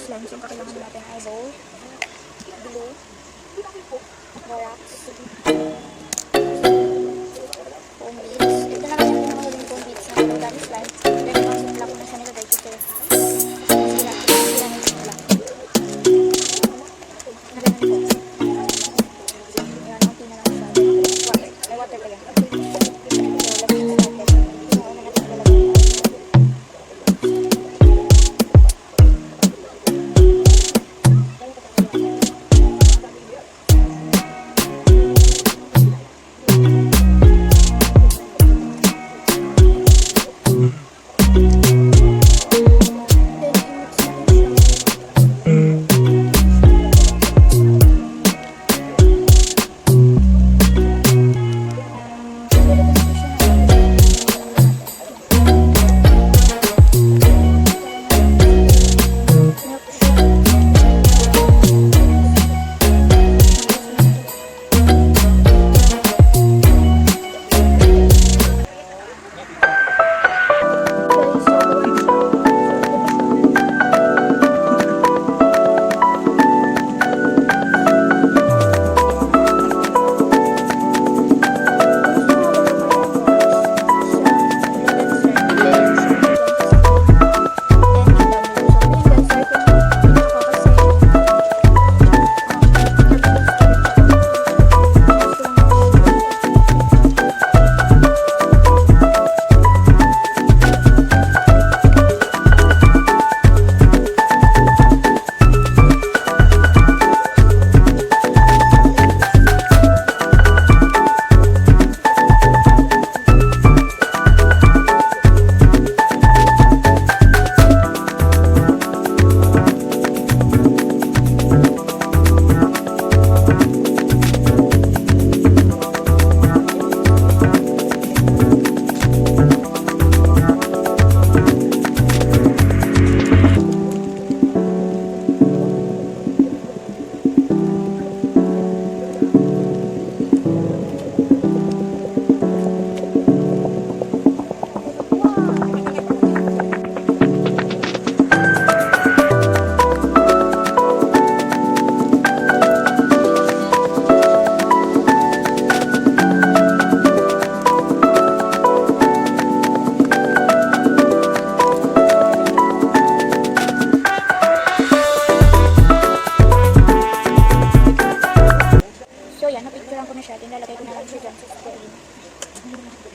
slimes. Yung kakailangan natin ay bowl, glue, borax, foam beads. Ito na lang yung mga foam beads na yung dami slime. Then, yung simula ko na siya nilagay ko sila. Sila na yung simula. Naganan ko. Ayan, ang tina lang siya. Water. Ay, water pa yan. So, lagyan na natin. So, una natin lalagyan.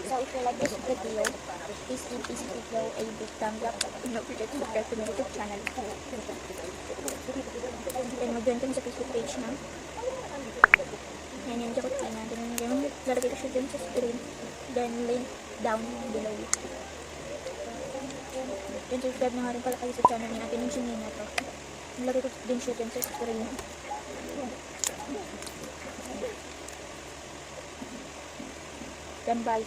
So if you like this video, please give this video a big thumbs up and don't forget to subscribe to my YouTube channel. Then mag-join kami sa Facebook page na. Yan yung Jacotina. Then lalagay ko siya dun sa screen. Then link down below. Then subscribe na nga rin pala kayo sa channel ni Ate Ninjini na to. Nalagay ko din siya dun sa screen. Then bye.